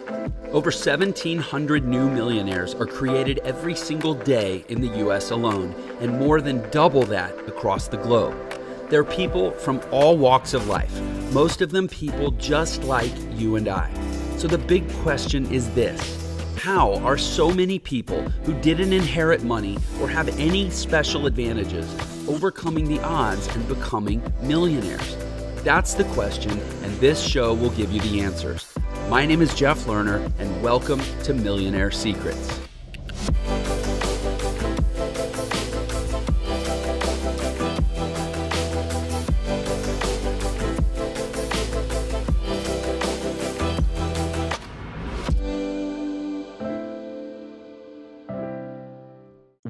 Over 1,700 new millionaires are created every single day in the US alone, and more than double that across the globe. They're people from all walks of life, most of them people just like you and I. So the big question is this: how are so many people who didn't inherit money or have any special advantages overcoming the odds and becoming millionaires? That's the question, and this show will give you the answers. My name is Jeff Lerner, and welcome to Millionaire Secrets.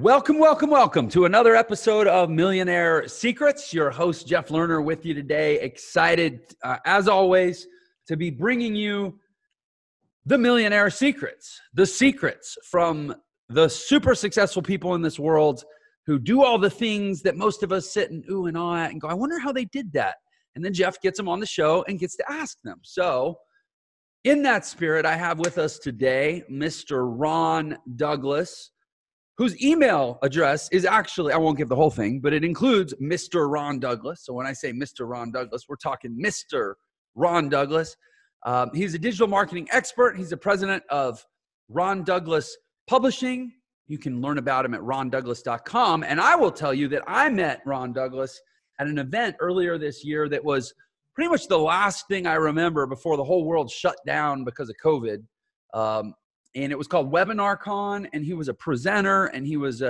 Welcome to another episode of Millionaire Secrets. Your host, Jeff Lerner, with you today. Excited, as always, to be bringing you the Millionaire Secrets. The secrets from the super successful people in this world who do all the things that most of us sit and ooh and ah at and go, I wonder how they did that. And then Jeff gets them on the show and gets to ask them. So in that spirit, I have with us today Mr. Ron Douglas, whose email address is actually, I won't give the whole thing, but it includes Mr. Ron Douglas. So when I say Mr. Ron Douglas, we're talking Mr. Ron Douglas. He's a digital marketing expert. He's the president of Ron Douglas Publishing. You can learn about him at rondouglas.com. And I will tell you that I met Ron Douglas at an event earlier this year that was pretty much the last thing I remember before the whole world shut down because of COVID. And it was called WebinarCon, and he was a presenter, and he was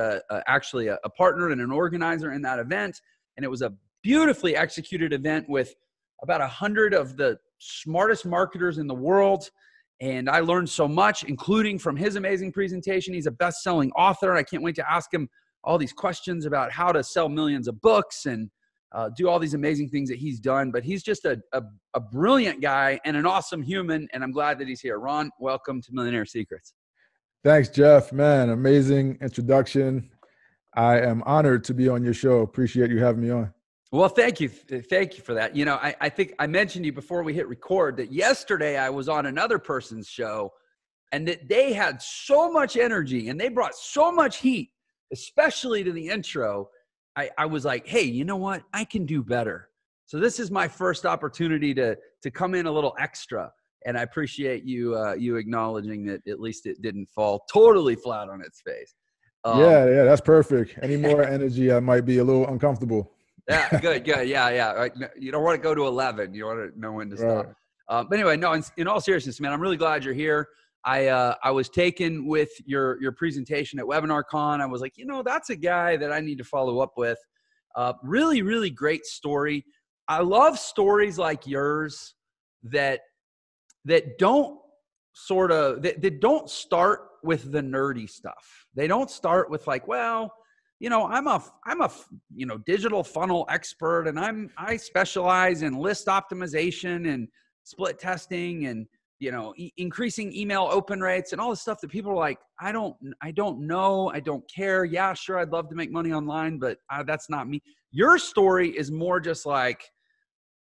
actually a partner and an organizer in that event. And it was a beautifully executed event with about 100 of the smartest marketers in the world. And I learned so much, including from his amazing presentation. He's a best-selling author. I can't wait to ask him all these questions about how to sell millions of books and do all these amazing things that he's done. But he's just a brilliant guy and an awesome human, and I'm glad that he's here. Ron, welcome to Millionaire Secrets. Thanks, Jeff. Man, amazing introduction. I am honored to be on your show. Appreciate you having me on. Well, thank you. Thank you for that. You know, I think I mentioned to you before we hit record that yesterday I was on another person's show, and that they had so much energy and they brought so much heat, especially to the intro. I was like, hey, you know what? I can do better. So this is my first opportunity to come in a little extra. And I appreciate you acknowledging that at least it didn't fall totally flat on its face. Yeah, that's perfect. Any more energy, I might be a little uncomfortable. Yeah, good. Yeah. You don't want to go to 11. You want to know when to stop. Right. But anyway, no, in all seriousness, man, I'm really glad you're here. I was taken with your presentation at WebinarCon. I was like, you know, that's a guy that I need to follow up with. Really, really great story. I love stories like yours that don't that don't start with the nerdy stuff. They don't start with like, well, you know, I'm a digital funnel expert, and I specialize in list optimization and split testing and, you know, increasing email open rates and all the stuff that people are like, I don't know. I don't care. Yeah, sure. I'd love to make money online, but that's not me. Your story is more just like,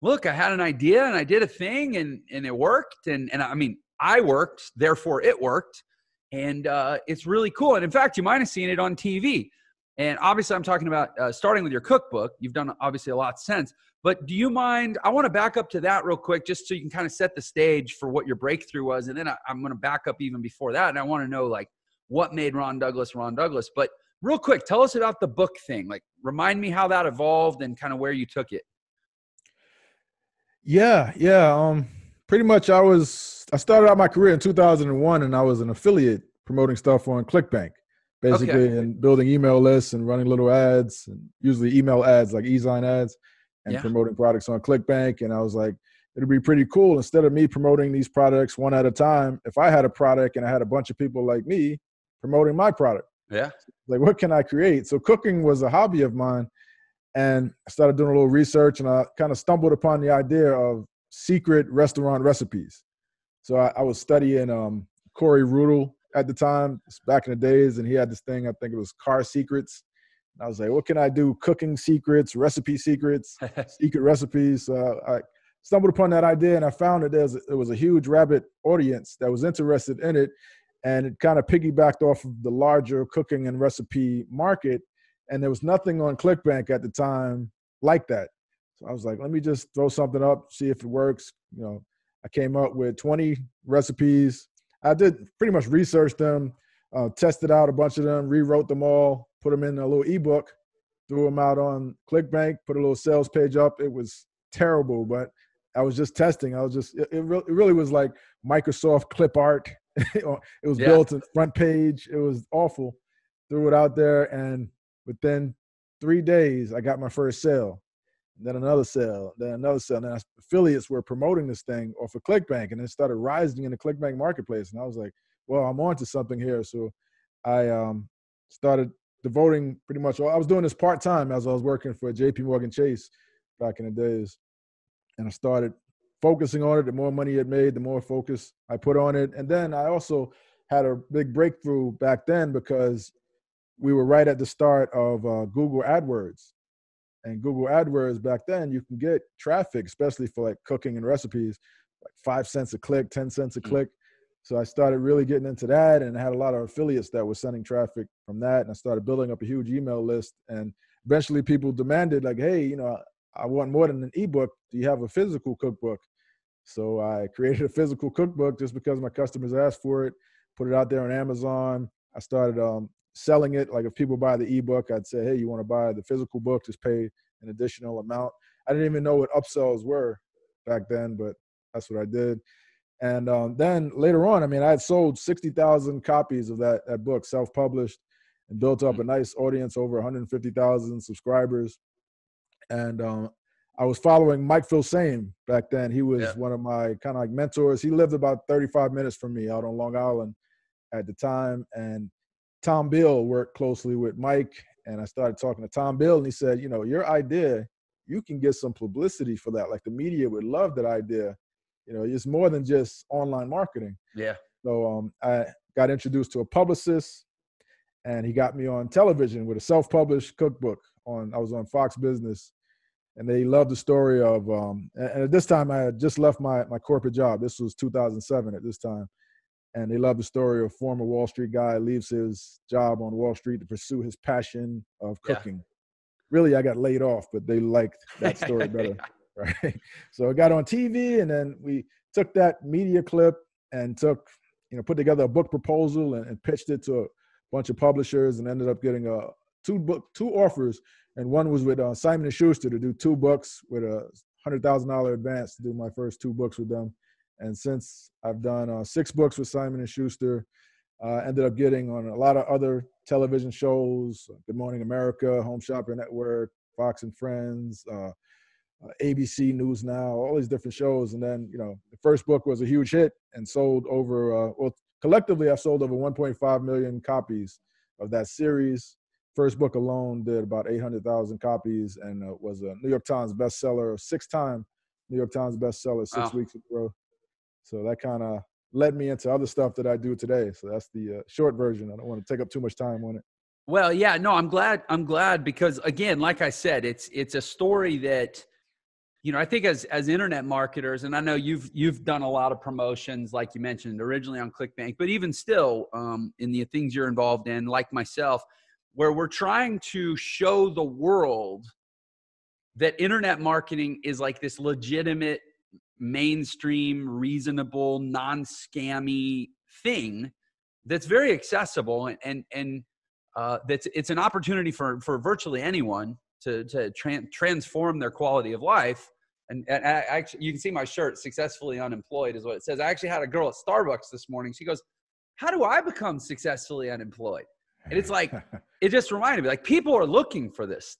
look, I had an idea and I did a thing and it worked. And I mean, I worked, therefore it worked. And it's really cool. And in fact, you might have seen it on TV. And obviously I'm talking about starting with your cookbook. You've done obviously a lot since. But do you mind, I want to back up to that real quick, just so you can kind of set the stage for what your breakthrough was. And then I'm going to back up even before that. And I want to know, like, what made Ron Douglas. But real quick, tell us about the book thing. Like, remind me how that evolved and kind of where you took it. Yeah. Pretty much I started out my career in 2001, and I was an affiliate promoting stuff on Clickbank, basically, and building email lists and running little ads, and usually email ads, like e-sign ads. And promoting products on Clickbank. And I was like, it'd be pretty cool, instead of me promoting these products one at a time, if I had a product and I had a bunch of people like me promoting my product. Yeah. Like, what can I create? So cooking was a hobby of mine. And I started doing a little research, and I kind of stumbled upon the idea of secret restaurant recipes. So I was studying Corey Rudel at the time, back in the days, and he had this thing, I think it was Car Secrets. I was like, what can I do? Cooking secrets, recipe secrets, secret recipes. So stumbled upon that idea, and I found that there was a huge rabbit audience that was interested in it, and it kind of piggybacked off of the larger cooking and recipe market. And there was nothing on Clickbank at the time like that. So I was like, let me just throw something up, see if it works. You know, I came up with 20 recipes. I did pretty much research them, tested out a bunch of them, rewrote them all, put them in a little ebook, threw them out on Clickbank, put a little sales page up. It was terrible, but I was just testing. It really was like Microsoft clip art. It was built in front page. It was awful. Threw it out there, and within 3 days, I got my first sale. Then another sale, then another sale. And then affiliates were promoting this thing off of Clickbank, and it started rising in the Clickbank marketplace. And I was like, well, I'm on to something here. So I started devoting pretty much I was doing this part-time as I was working for JPMorgan Chase back in the days. And I started focusing on it. The more money it made, the more focus I put on it. And then I also had a big breakthrough back then because we were right at the start of Google AdWords. And Google AdWords back then, you can get traffic, especially for like cooking and recipes, like 5 cents a click, 10 cents a click. So I started really getting into that, and I had a lot of affiliates that were sending traffic from that. And I started building up a huge email list. And eventually people demanded like, hey, you know, I want more than an ebook. Do you have a physical cookbook? So I created a physical cookbook just because my customers asked for it, put it out there on Amazon. I started selling it. Like if people buy the ebook, I'd say, hey, you want to buy the physical book, just pay an additional amount. I didn't even know what upsells were back then, but that's what I did. And then later on, I mean, I had sold 60,000 copies of that book, self-published, and built up a nice audience, over 150,000 subscribers. And I was following Mike Filsaime back then. He was one of my kind of like mentors. He lived about 35 minutes from me out on Long Island at the time. And Tom Bill worked closely with Mike. And I started talking to Tom Bill, and he said, you know, your idea, you can get some publicity for that. Like the media would love that idea. You know, it's more than just online marketing. Yeah. So I got introduced to a publicist, and he got me on television with a self-published cookbook. I was on Fox Business, and they loved the story of, and at this time I had just left my corporate job. This was 2007 at this time. And they loved the story of a former Wall Street guy leaves his job on Wall Street to pursue his passion of cooking. Yeah. Really, I got laid off, but they liked that story better. Right. So I got on TV, and then we took that media clip and put together a book proposal and pitched it to a bunch of publishers, and ended up getting two offers. And one was with Simon & Schuster to do 2 books with a $100,000 advance to do my first 2 books with them. And since I've done 6 books with Simon & Schuster, ended up getting on a lot of other television shows, Good Morning America, Home Shopping Network, Fox and Friends, ABC News Now, all these different shows. And then, the first book was a huge hit and sold over, collectively I've sold over 1.5 million copies of that series. First book alone did about 800,000 copies and was a New York Times bestseller, 6-time New York Times bestseller, 6 weeks in a row. So that kind of led me into other stuff that I do today. So that's the short version. I don't want to take up too much time on it. Well, yeah, no, I'm glad because again, like I said, it's a story that, I think as internet marketers, and I know you've done a lot of promotions, like you mentioned originally on Clickbank, but even still in the things you're involved in, like myself, where we're trying to show the world that internet marketing is like this legitimate, mainstream, reasonable, non-scammy thing that's very accessible and it's an opportunity for virtually anyone to transform their quality of life. And I actually, you can see my shirt, Successfully Unemployed is what it says. I actually had a girl at Starbucks this morning. She goes, how do I become successfully unemployed? And it's like, it just reminded me, like, people are looking for this,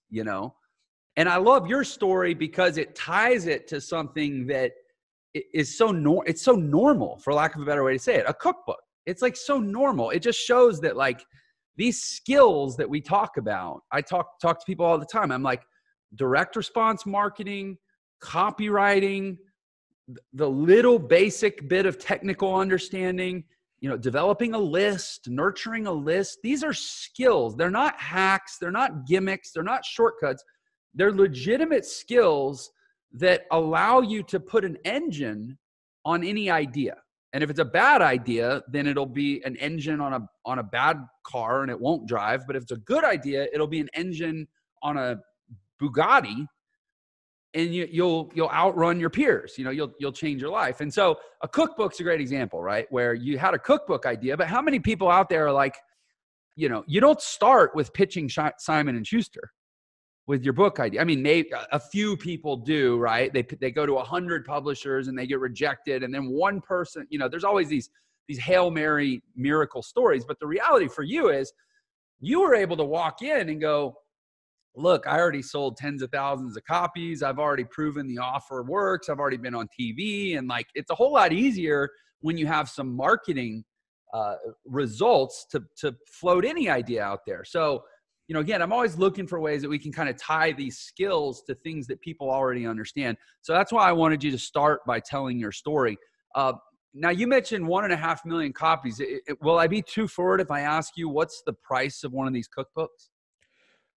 And I love your story because it ties it to something that is it's so normal, for lack of a better way to say it, a cookbook. It's like so normal. It just shows that like these skills that we talk about, I talk to people all the time. I'm like, direct response marketing, copywriting, the little basic bit of technical understanding, developing a list, nurturing a list. These are skills. They're not hacks. They're not gimmicks. They're not shortcuts. They're legitimate skills that allow you to put an engine on any idea. And if it's a bad idea, then it'll be an engine on a bad car and it won't drive. But if it's a good idea, it'll be an engine on a Bugatti, and you'll outrun your peers. You'll change your life. And so a cookbook's a great example, right? Where you had a cookbook idea, but how many people out there are like, you don't start with pitching Simon and Schuster with your book idea. I mean, maybe a few people do, right? They go to 100 publishers and they get rejected. And then one person, there's always these Hail Mary miracle stories. But the reality for you is you were able to walk in and go, look, I already sold tens of thousands of copies. I've already proven the offer works. I've already been on TV. And like, it's a whole lot easier when you have some marketing results to float any idea out there. So, again, I'm always looking for ways that we can kind of tie these skills to things that people already understand. So that's why I wanted you to start by telling your story. Now, you mentioned 1.5 million copies. Will I be too forward if I ask you what's the price of one of these cookbooks?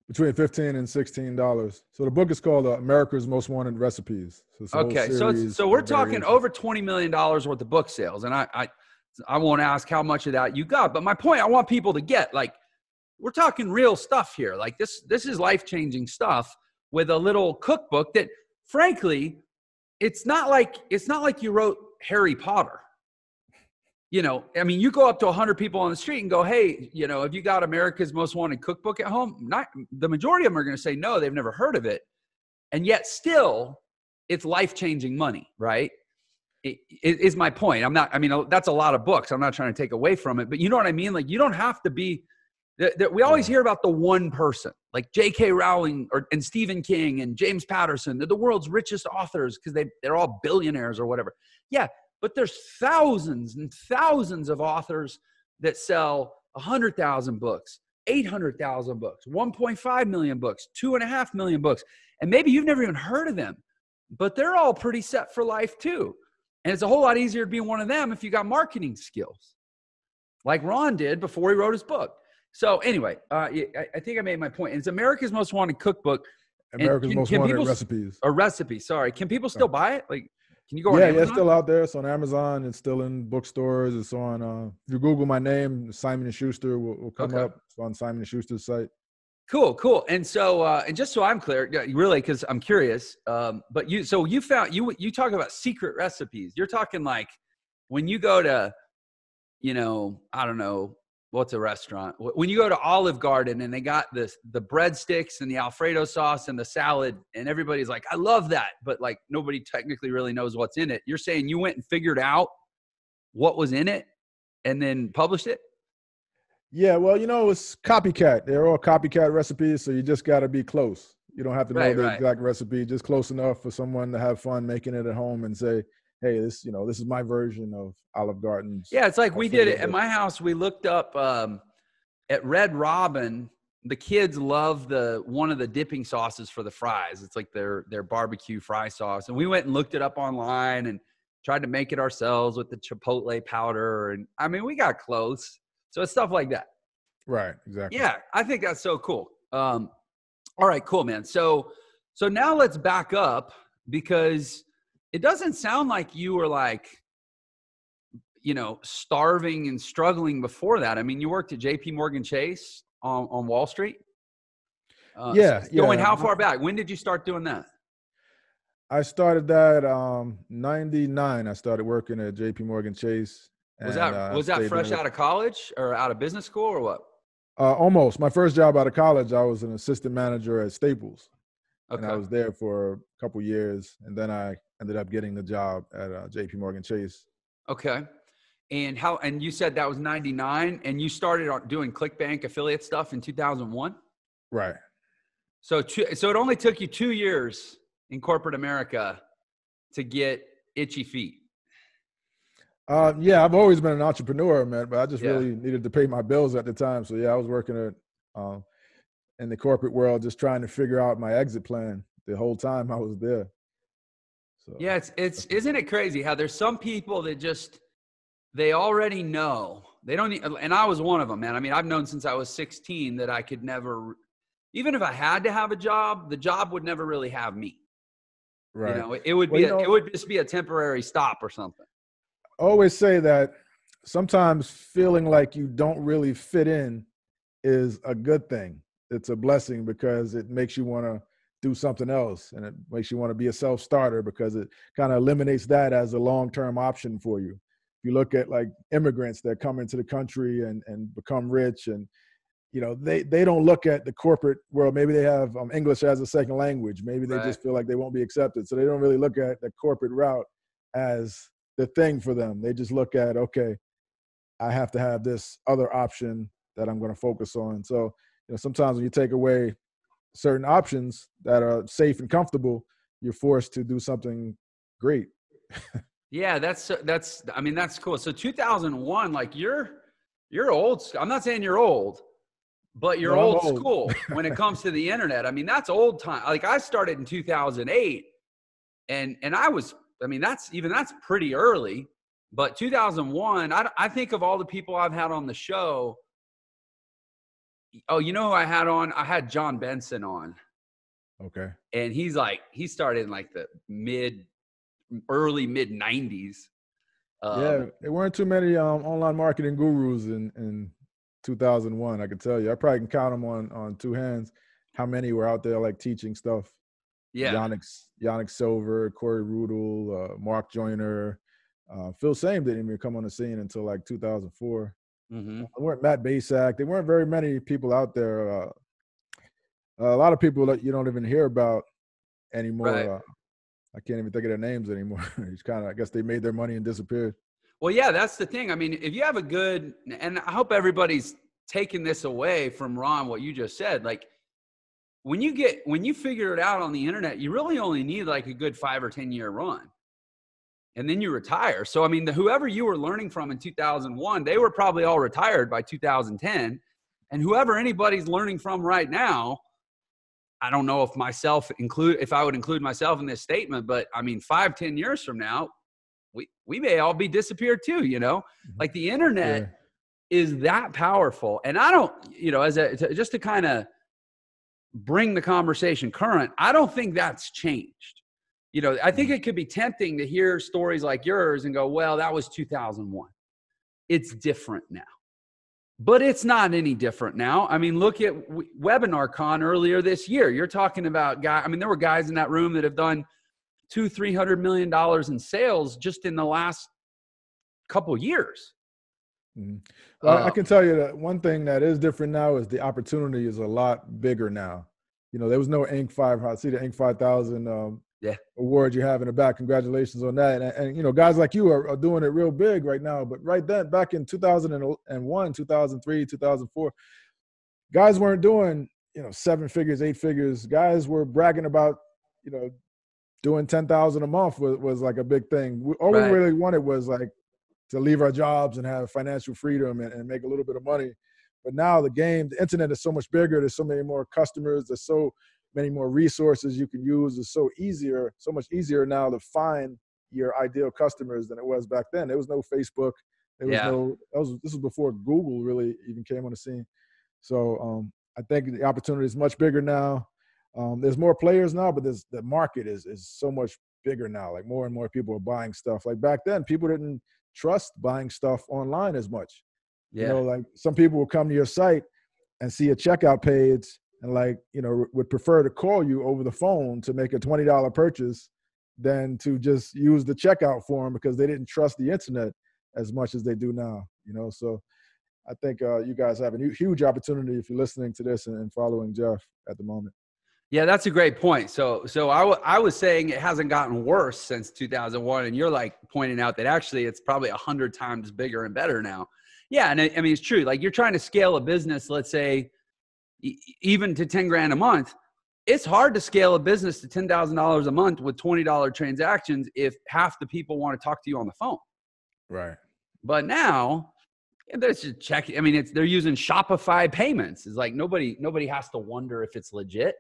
Between $15 and $16. So the book is called America's Most Wanted Recipes. So okay, so we're talking over $20 million worth of book sales. And I won't ask how much of that you got. But my point, I want people to get, like, we're talking real stuff here. Like this is life-changing stuff with a little cookbook that, frankly, it's not like you wrote Harry Potter. I mean, you go up to 100 people on the street and go, hey, have you got America's Most Wanted cookbook at home? The majority of them are going to say no, they've never heard of it. And yet still, it's life-changing money, right? It is my point. That's a lot of books. I'm not trying to take away from it, but you know what I mean? Like, you don't have to be, we always hear about the one person, like J.K. Rowling and Stephen King and James Patterson. They're the world's richest authors because they're all billionaires or whatever. Yeah. But there's thousands and thousands of authors that sell 100,000 books, 800,000 books, 1.5 million books, 2.5 million books. And maybe you've never even heard of them, but they're all pretty set for life too. And it's a whole lot easier to be one of them if you got marketing skills like Ron did before he wrote his book. So anyway, I think I made my point. It's America's Most Wanted cookbook. America's Most Wanted Recipes. Or recipes, sorry. Can people still buy it? Like, can you go on Amazon? Amazon? Yeah, it's still out there. It's on Amazon. It's still in bookstores. It's on, if you Google my name, Simon & Schuster will come up. It's on Simon & Schuster's site. Cool. And so, and just so I'm clear, really, because I'm curious, but you talk about secret recipes. You're talking like when you go to, I don't know, what's a restaurant? When you go to Olive Garden and they got the breadsticks and the Alfredo sauce and the salad and everybody's like, I love that. But like nobody technically really knows what's in it. You're saying you went and figured out what was in it and then published it? Yeah, well, it's copycat. They're all copycat recipes. So you just got to be close. You don't have to know the exact recipe, just close enough for someone to have fun making it at home and say, hey, this is my version of Olive Garden's. Yeah, it's like we did it at my house. We looked up at Red Robin. The kids love one of the dipping sauces for the fries. It's like their barbecue fry sauce. And we went and looked it up online and tried to make it ourselves with the chipotle powder. And I mean, we got close. So it's stuff like that. Right, exactly. Yeah, I think that's so cool. All right, cool, man. So now let's back up because it doesn't sound like you were like, starving and struggling before that. I mean, you worked at JPMorgan Chase on Wall Street. Going how far back? When did you start doing that? I started that 99. I started working at JPMorgan Chase. Was that fresh out of college or out of business school or what? Almost. My first job out of college, I was an assistant manager at Staples. Okay. And I was there for a couple years, and then I ended up getting the job at JPMorgan Chase. Okay. And you said that was 99, and you started doing Clickbank affiliate stuff in 2001? Right. So it only took you 2 years in corporate America to get itchy feet. Yeah, I've always been an entrepreneur, man, but I just really needed to pay my bills at the time. So yeah, I was working in the corporate world, just trying to figure out my exit plan the whole time I was there. So yeah, it's isn't it crazy how there's some people that they already know they don't need, and I was one of them, man. I mean, I've known since I was 16 that I could never, even if I had to have a job, the job would never really have me. You Right. know, it would Well, be it would just be a temporary stop or something. I always say that sometimes feeling like you don't really fit in is a good thing. It's a blessing because it makes you want to do something else, and it makes you want to be a self-starter because it kind of eliminates that as a long-term option for you. If you look at like immigrants that come into the country and become rich, and they don't look at the corporate world. Maybe they have English as a second language. Maybe they Right. just feel like they won't be accepted. So they don't really look at the corporate route as the thing for them. They just look at, okay, I have to have this other option that I'm going to focus on. So, sometimes when you take away certain options that are safe and comfortable, you're forced to do something great. Yeah, I mean, that's cool. So 2001, like you're old. I'm not saying you're old, but you're No, I'm old old. school when it comes to the internet. I mean, that's old time. Like I started in 2008 and I mean, that's pretty early, but 2001, I think of all the people I've had on the show. Oh, you know who I had on? I had John Benson on. Okay. And he started in like the early mid 90s. Yeah, there weren't too many online marketing gurus in 2001. I can tell you, I probably can count them on two hands. How many were out there like teaching stuff? Yeah. Yannick Silver, Corey Rudel, Mark Joyner, Phil Same didn't even come on the scene until like 2004. Mm-hmm. There weren't Matt Basak. There weren't very many people out there. A lot of people that you don't even hear about anymore. Right. I can't even think of their names anymore. It's I guess they made their money and disappeared. Well, yeah, that's the thing. I mean, if you have and I hope everybody's taking this away from Ron, what you just said, like when you figure it out on the internet, you really only need like a good 5 or 10 year run. And then you retire. So, I mean, whoever you were learning from in 2001, they were probably all retired by 2010. And whoever anybody's learning from right now, I don't know if I would include myself in this statement, but I mean, 5-10 years from now, we may all be disappeared too, like the internet is that powerful. And I don't, just to kind of bring the conversation current, I don't think that's changed. I think it could be tempting to hear stories like yours and go, well, that was 2001. It's different now. But it's not any different now. I mean, look at WebinarCon earlier this year. You're talking about there were guys in that room that have done $200-300 million in sales just in the last couple years. Mm-hmm. Well, I can tell you that one thing that is different now is the opportunity is a lot bigger now. There was no Inc. 5. I see the Inc. 5000 award you have in the back. Congratulations on that. And guys like you are doing it real big right now. But right then, back in 2001, 2003, 2004, guys weren't doing 7 figures, 8 figures. Guys were bragging about doing 10,000 a month was like a big thing. All we really wanted was like to leave our jobs and have financial freedom and make a little bit of money. But now the internet is so much bigger. There's so many more customers. There's so many more resources you can use. It's so much easier now to find your ideal customers than it was back then. There was no Facebook. This was before Google really even came on the scene. So I think the opportunity is much bigger now. There's more players now, but the market is so much bigger now. Like more and more people are buying stuff. Like back then, people didn't trust buying stuff online as much. Yeah. Like some people will come to your site and see a checkout page and would prefer to call you over the phone to make a $20 purchase than to just use the checkout form because they didn't trust the internet as much as they do now. So I think you guys have a huge opportunity if you're listening to this and following Jeff at the moment. Yeah, that's a great point. So I was saying it hasn't gotten worse since 2001, and you're like pointing out that actually it's probably 100 times bigger and better now. Yeah, and I mean it's true. Like you're trying to scale a business, let's say, even to 10 grand a month. It's hard to scale a business to $10,000 a month with $20 transactions if half the people want to talk to you on the phone. Right. But now there's just check. I mean, they're using Shopify payments. It's like nobody has to wonder if it's legit.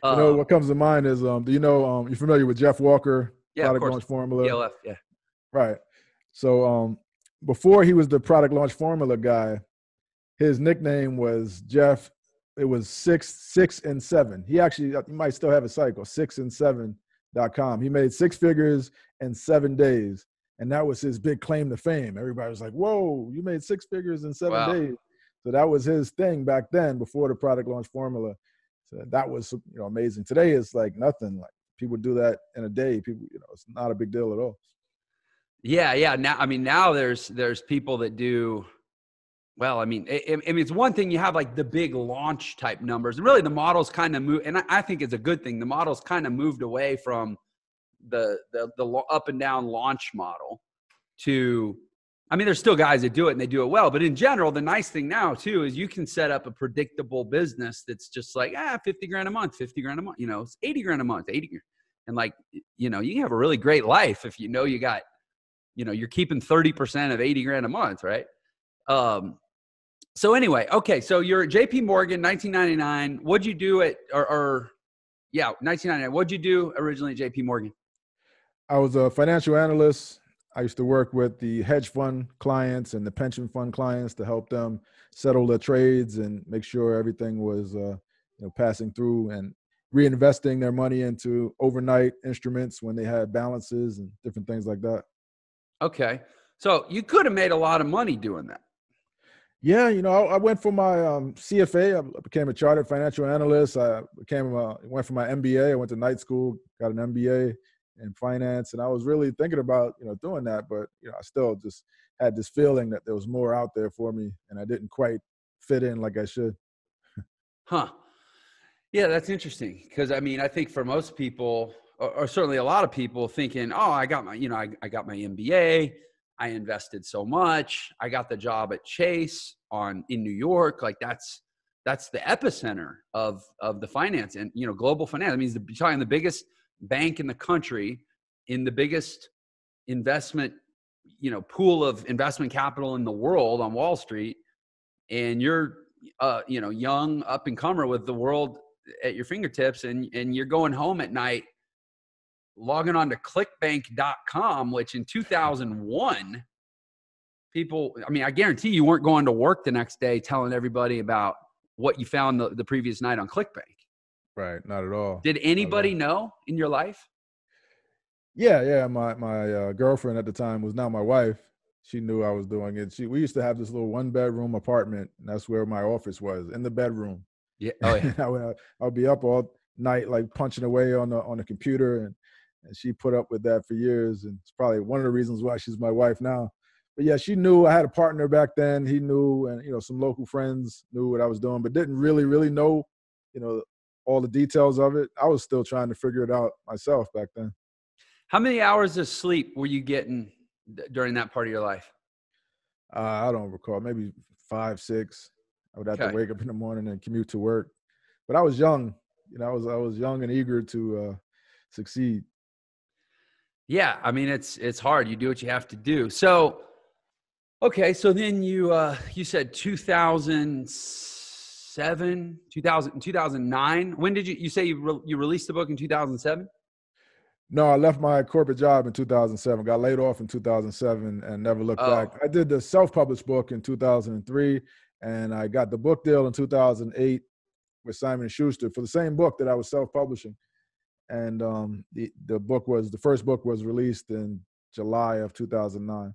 What comes to mind is, do you're familiar with Jeff Walker, Product Launch Formula? ELF, yeah. Right. So before he was the Product Launch Formula guy, his nickname was Jeff. It was 6 and 7. He might still have a site called 6 and 7 com. He made 6 figures in 7 days. And that was his big claim to fame. Everybody was like, whoa, you made 6 figures in 7 Wow. days. So that was his thing back then before the product launch formula. So that was, amazing. Today it's like nothing. Like people do that in a day. People, it's not a big deal at all. Yeah. Now there's people that do, well, I mean, it's one thing you have like the big launch type numbers, and really the models kind of move. And I think it's a good thing. The models kind of moved away from the up and down launch model to, I mean, there's still guys that do it and they do it well, but in general, the nice thing now too, is you can set up a predictable business that's just like, 50 grand a month, 50 grand a month, it's 80 grand a month, 80 grand. And like, you can have a really great life if you got, you're keeping 30% of 80 grand a month. Right. So anyway, okay. So you're at JPMorgan, 1999. What'd you do at, 1999. What'd you do originally at JPMorgan? I was a financial analyst. I used to work with the hedge fund clients and the pension fund clients to help them settle their trades and make sure everything was, passing through and reinvesting their money into overnight instruments when they had balances and different things like that. Okay. So you could have made a lot of money doing that. Yeah, I went for my CFA. I became a chartered financial analyst. I went for my MBA. I went to night school, got an MBA in finance, and I was really thinking about doing that, but I still just had this feeling that there was more out there for me, and I didn't quite fit in like I should. Huh. Yeah, that's interesting because I mean I think for most people, or certainly a lot of people, thinking, oh, I got my I got my MBA. I invested so much. I got the job at Chase in New York. Like that's the epicenter of the finance and, global finance. I mean, you're talking the biggest bank in the country, in the biggest investment, pool of investment capital in the world on Wall Street. And you're, young up and comer with the world at your fingertips. And you're going home at night, logging on to clickbank.com, which in 2001, people, I mean, I guarantee you weren't going to work the next day telling everybody about what you found the previous night on Clickbank. Right. Not at all. Did anybody know in your life? Yeah. My girlfriend at the time was now my wife. She knew I was doing it. We used to have this little 1-bedroom apartment, and that's where my office was, in the bedroom. Yeah. Oh, yeah. I would be up all night, like punching away on the computer, and she put up with that for years. And it's probably one of the reasons why she's my wife now. But yeah, she knew I had a partner back then. He knew, and some local friends knew what I was doing, but didn't really know, all the details of it. I was still trying to figure it out myself back then. How many hours of sleep were you getting during that part of your life? I don't recall. Maybe 5, 6. I would have to wake up in the morning and commute to work. But I was young. I was young and eager to succeed. Yeah, I mean it's hard. You do what you have to do. So, okay, so then you said 2007, 2009. When did you say you released the book in 2007? No, I left my corporate job in 2007. Got laid off in 2007 and never looked back. I did the self-published book in 2003, and I got the book deal in 2008 with Simon & Schuster for the same book that I was self-publishing. And the first book was released in July of 2009.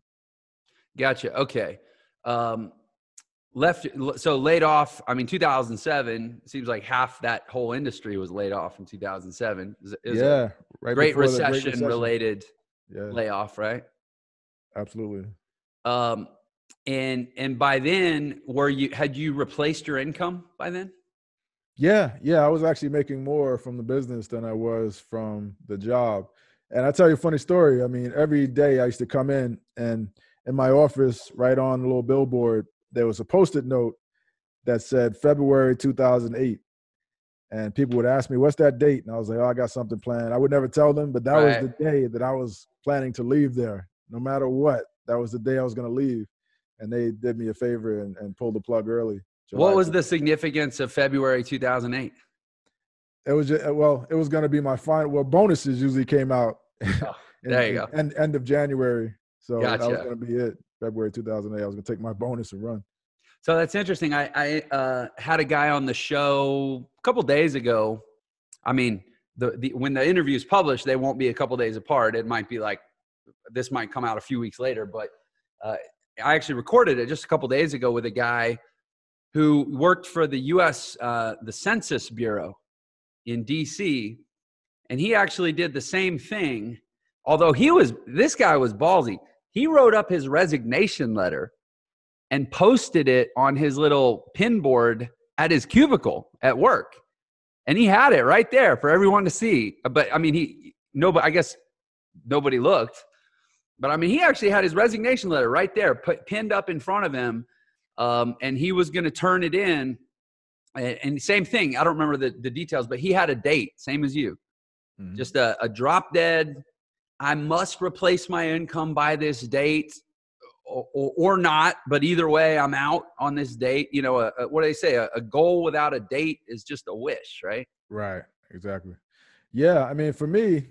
Gotcha. Okay. Laid off. I mean, 2007 seems like half that whole industry was laid off in 2007. Yeah, right. Great Recession related layoff, right? Absolutely. And by then, had you replaced your income by then? Yeah. I was actually making more from the business than I was from the job. And I tell you a funny story. I mean, every day I used to come in, and in my office, right on the little billboard, there was a Post-it note that said February 2008. And people would ask me, what's that date? And I was like, I got something planned. I would never tell them, but that was the day that I was planning to leave there. No matter what, that was the day I was going to leave. And they did me a favor and pulled the plug early. What was the significance of February 2008? It was it was going to be my final. Well, bonuses usually came out there you go. End of January. So Gotcha. That was going to be it. February 2008. I was going to take my bonus and run. So that's interesting. I had a guy on the show a couple days ago. I mean, when the interview is published, they won't be a couple days apart. It might be like, this might come out a few weeks later, but I actually recorded it just a couple days ago with a guy who worked for the U.S. The Census Bureau in D.C., and he actually did the same thing. Although this guy was ballsy. He wrote up his resignation letter and posted it on his little pin board at his cubicle at work. And he had it right there for everyone to see. But I mean, I guess nobody looked. But I mean, he actually had his resignation letter right there, pinned up in front of him. And he was going to turn it in. And same thing. I don't remember the details, but he had a date, same as you. Mm-hmm. Just a drop dead. I must replace my income by this date or not. But either way, I'm out on this date. You know, what do they say? A goal without a date is just a wish, right? Right. Exactly. Yeah. I mean, for me,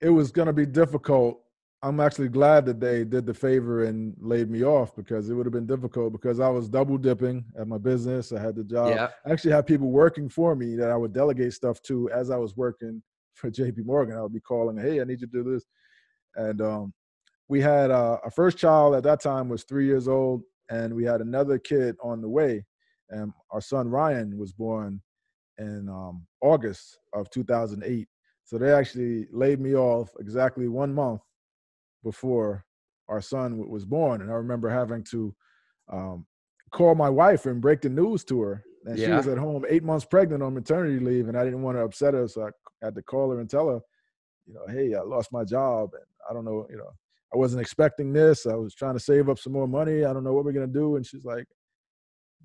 it was going to be difficult. I'm actually glad that they did the favor and laid me off, because it would have been difficult, because I was double dipping at my business. I had the job. Yeah. I actually had people working for me that I would delegate stuff to as I was working for JPMorgan. I would be calling, hey, I need you to do this. And we had our first child at that time was 3 years old, and we had another kid on the way. And our son Ryan was born in August of 2008. So they actually laid me off exactly 1 month before our son was born. And I remember having to call my wife and break the news to her. And she was at home 8 months pregnant on maternity leave, and I didn't want to upset her. So I had to call her and tell her, you know, hey, I lost my job, and I don't know, you know, I wasn't expecting this. I was trying to save up some more money. I don't know what we're going to do. And she's like,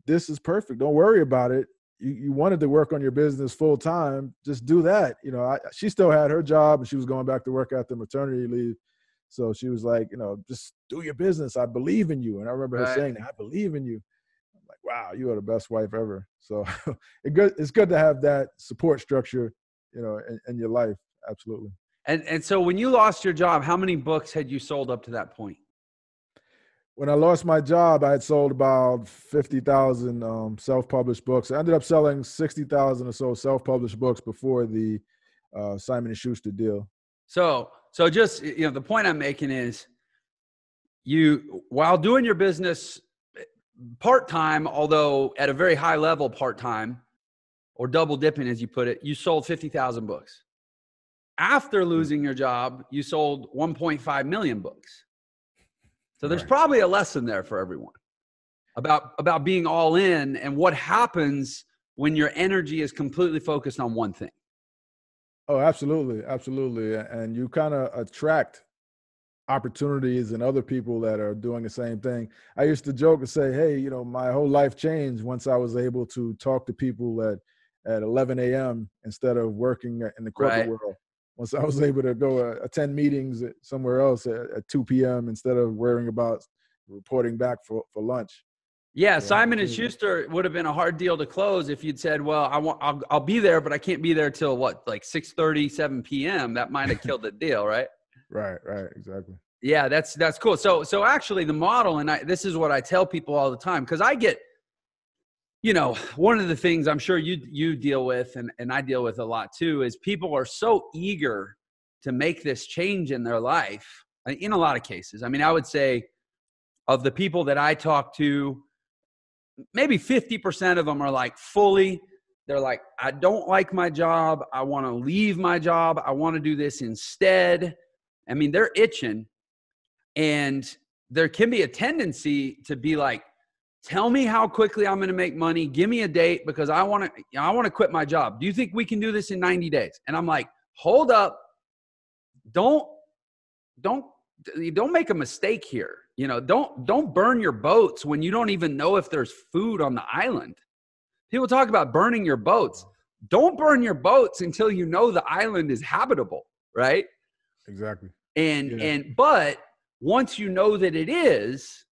this is perfect. Don't worry about it. You wanted to work on your business full time. Just do that. You know, she still had her job, and she was going back to work after maternity leave. So she was like, you know, just do your business. I believe in you. And I remember her saying, I believe in you. I'm like, wow, you are the best wife ever. So it's good to have that support structure, you know, in your life. Absolutely. And so when you lost your job, how many books had you sold up to that point? When I lost my job, I had sold about 50,000 self-published books. I ended up selling 60,000 or so self-published books before the Simon & Schuster deal. So just, you know, the point I'm making is while doing your business part-time, although at a very high level part-time, or double dipping, as you put it, you sold 50,000 books. After losing your job, you sold 1.5 million books. So there's probably a lesson there for everyone about being all in and what happens when your energy is completely focused on one thing. Oh, absolutely. Absolutely. And you kind of attract opportunities and other people that are doing the same thing. I used to joke and say, hey, you know, my whole life changed once I was able to talk to people at 11 a.m. instead of working in the corporate world. Once I was able to go attend meetings somewhere else at 2 p.m. instead of worrying about reporting back for lunch. Yeah, Simon & Schuster would have been a hard deal to close if you'd said, well, I'll be there, but I can't be there till what, like 6:30, 7 p.m. That might have killed the deal, right? Right, exactly. Yeah, that's cool. So actually the model, and this is what I tell people all the time, because I get, you know, one of the things I'm sure you deal with, and I deal with a lot too, is people are so eager to make this change in their life in a lot of cases. I mean, I would say of the people that I talk to, maybe 50% of them are like they're like, I don't like my job. I want to leave my job. I want to do this instead. I mean, they're itching. And there can be a tendency to be like, tell me how quickly I'm going to make money. Give me a date, because I want to quit my job. Do you think we can do this in 90 days? And I'm like, hold up. Don't make a mistake here. You know, don't burn your boats when you don't even know if there's food on the island. People talk about burning your boats. Don't burn your boats until you know the island is habitable, right? Exactly. But once you know that it is,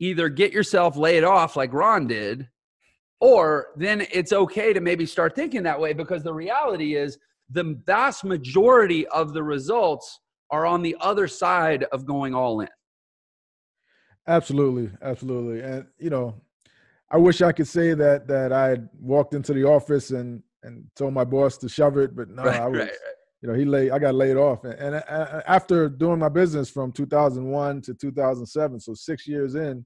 either get yourself laid off like Ron did, or then it's okay to maybe start thinking that way, because the reality is the vast majority of the results are on the other side of going all in. Absolutely. And, you know, I wish I could say that I had walked into the office and and told my boss to shove it, but no, Right, I was, right, I got laid off. And after doing my business from 2001 to 2007, so 6 years in,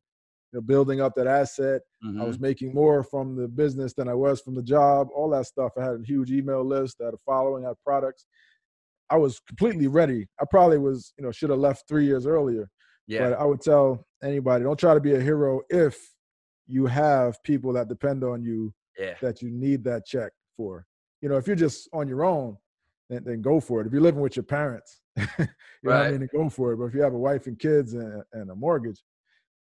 building up that asset, I was right. making more from the business than I was from the job, all that stuff. I had a huge email list, I had a following, I had products. I was completely ready. I probably was, should have left 3 years earlier. Yeah, But I would tell anybody, don't try to be a hero if you have people that depend on you yeah, that you need that check for. If you're just on your own, then go for it. If you're living with your parents, right. then go for it. But if you have a wife and kids and a mortgage,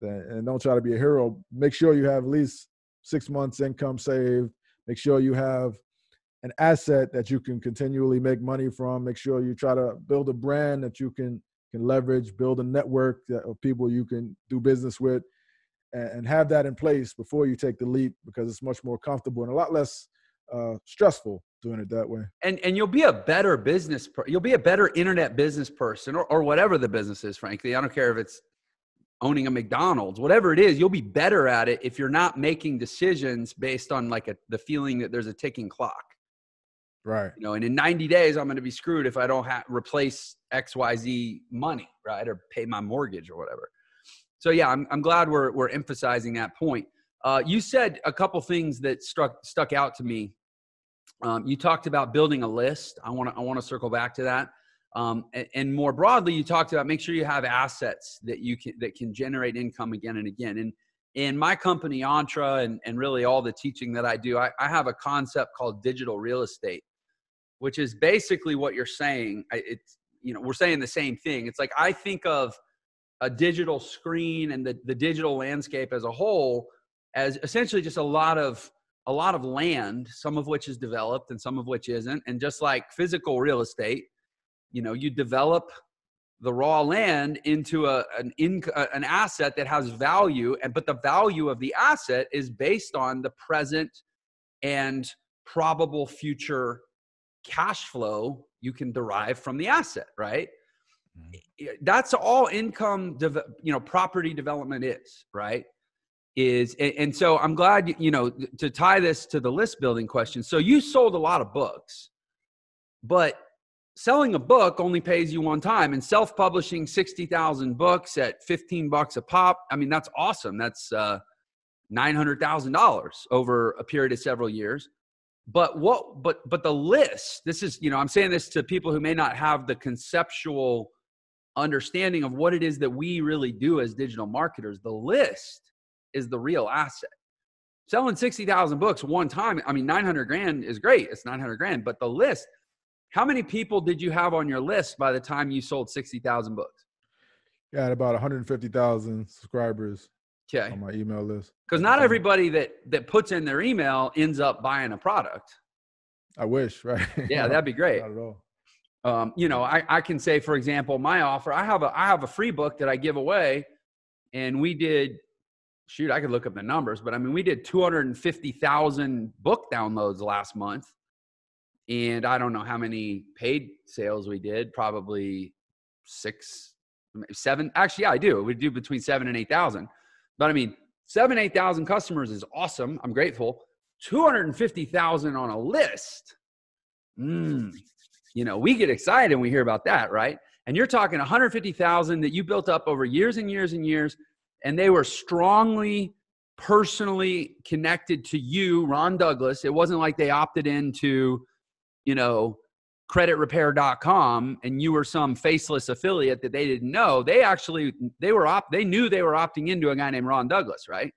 and don't try to be a hero. Make sure you have at least 6 months income saved. Make sure you have an asset that you can continually make money from. Make sure you try to build a brand that you can leverage, build a network of people you can do business with, and have that in place before you take the leap, because it's much more comfortable and a lot less stressful doing it that way. And you'll be a better you'll be a better internet business person, or whatever the business is, frankly. I don't care if it's owning a McDonald's, whatever it is, you'll be better at it if you're not making decisions based on the feeling that there's a ticking clock. Right. And in 90 days, I'm going to be screwed if I don't replace XYZ money, right? Or pay my mortgage or whatever. So yeah, I'm glad we're emphasizing that point. You said a couple things that stuck out to me. You talked about building a list. I want to circle back to that. And more broadly, you talked about make sure you have assets that can generate income again and again. And in my company, Entre, and really all the teaching that I do, I have a concept called digital real estate, which is basically what you're saying. We're saying the same thing. It's like, I think of a digital screen and the digital landscape as a whole as essentially just a lot of land, some of which is developed and some of which isn't. And just like physical real estate, you develop the raw land into an asset that has value, but the value of the asset is based on the present and probable future cash flow you can derive from the asset, right? That's all income, property development is, right? And so I'm glad, to tie this to the list building question. So you sold a lot of books, but selling a book only pays you one time, and self-publishing 60,000 books at $15 a pop. I mean, that's awesome. That's $900,000 over a period of several years. But the list, this is, I'm saying this to people who may not have the conceptual understanding of what it is that we really do as digital marketers. The list is the real asset. Selling 60,000 books one time, I mean, 900 grand is great. It's 900 grand, but the list, how many people did you have on your list by the time you sold 60,000 books? Yeah, I had about 150,000 subscribers on my email list. Because not everybody that puts in their email ends up buying a product. I wish, right? Yeah, that'd be great. Not at all. I can say, for example, my offer, I have a free book that I give away, and we did, I could look up the numbers, but I mean, we did 250,000 book downloads last month. And I don't know how many paid sales we did, probably 6, 7. Actually, yeah, I do. We do between 7 and 8,000. But I mean, 7, 8,000 customers is awesome. I'm grateful. 250,000 on a list. We get excited when we hear about that, right? And you're talking 150,000 that you built up over years and years and years, and they were strongly, personally connected to you, Ron Douglas. It wasn't like they opted into, creditrepair.com and you were some faceless affiliate that they didn't know. They knew they were opting into a guy named Ron Douglas, right?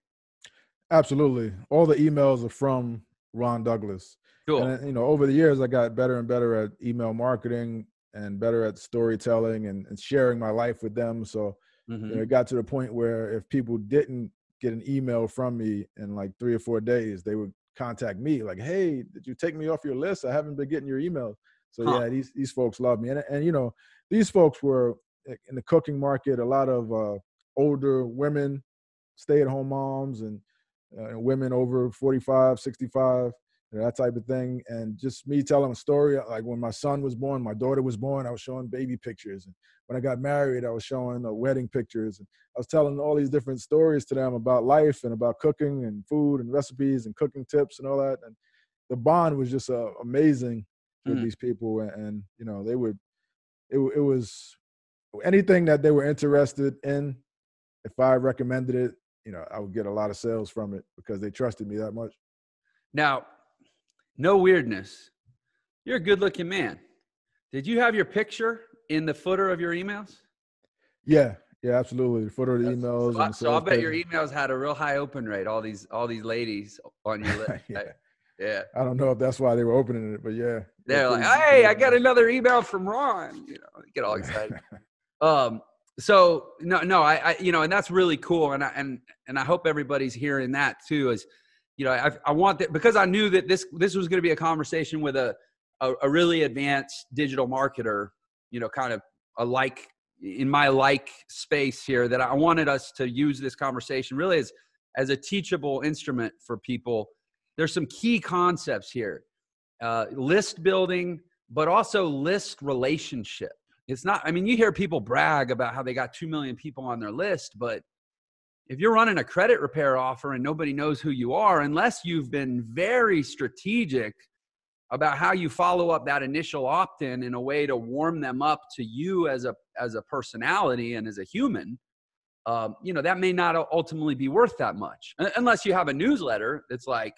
Absolutely. All the emails are from Ron Douglas. Cool. And, over the years, I got better and better at email marketing and better at storytelling and sharing my life with them. So it got to the point where if people didn't get an email from me in like 3 or 4 days, they would contact me like, hey, did you take me off your list? I haven't been getting your emails. So yeah, these folks love me. And these folks were in the cooking market, a lot of older women, stay-at-home moms, and women over 45, 65, that type of thing. And just me telling a story, like when my son was born, my daughter was born, I was showing baby pictures. And when I got married, I was showing wedding pictures. And I was telling all these different stories to them about life and about cooking and food and recipes and cooking tips and all that. And the bond was just amazing with Mm. these people, and you know, they would, it was anything that they were interested in. If I recommended it, you know, I would get a lot of sales from it because they trusted me that much. Now, no weirdness. You're a good looking man. Did you have your picture in the footer of your emails? Yeah, yeah, absolutely. The footer of the emails and the So I sales bet page. your emails had a real high open rate. All these ladies on your list. Yeah. Right? Yeah. I don't know if that's why they were opening it, but yeah. They're like, pretty hey, I good. got another email from Ron. You know, get all excited. So no, I you know, and that's really cool. And I hope everybody's hearing that too, is, you know, I want that, because I knew that this was going to be a conversation with a really advanced digital marketer, you know, kind of in my space here, that I wanted us to use this conversation really as a teachable instrument for people. There's some key concepts here, list building, but also list relationship. It's not, I mean, you hear people brag about how they got 2 million people on their list, but if you're running a credit repair offer and nobody knows who you are, unless you've been very strategic about how you follow up that initial opt-in in a way to warm them up to you as a personality and as a human, you know, that may not ultimately be worth that much, unless you have a newsletter that's like,